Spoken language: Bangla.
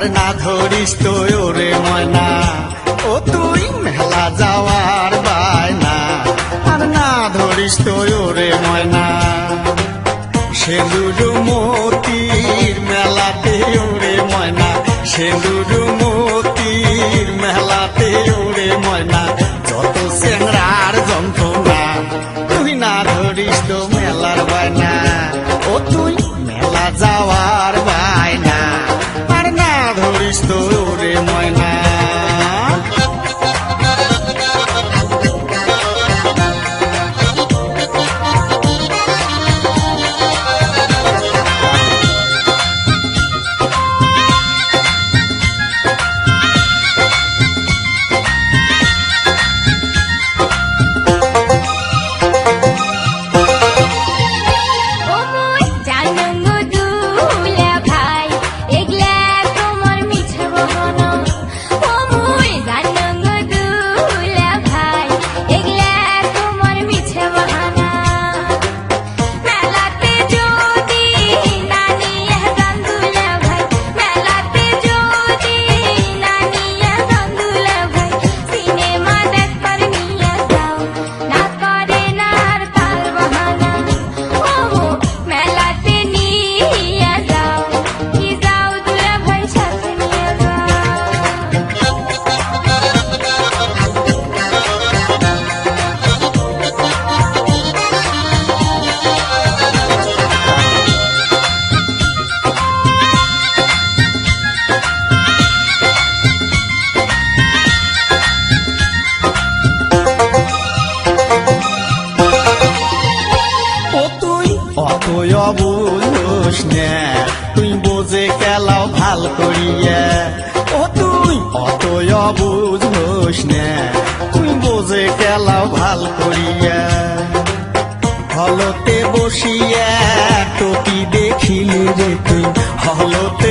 আর না ধরিস তো ওরে ময়না ও তুই মেলা যাওয়ার বায়না আর না ধরিস তো ওরে ময়না সেন্দুর মতির মেলাতে ওরে ময়না সেন্দুর মতির মেলাতে ওরে ময়না যত চেংড়ার যন্ত্রণা তুই না ধরিস তো মেলার বায়না ও তুই মেলা যাওয়ার বায়না আর না ধরিস তো ওরে ময়না অতই অবুঝ নে তুই বোঝে কেলাও ভাল করিয়া ও তুই অতই অবুঝ নে তুই বোঝে কেলাও ভাল করিয়া হলতে বসিয়া টপি দেখিলি রে তুই হলতে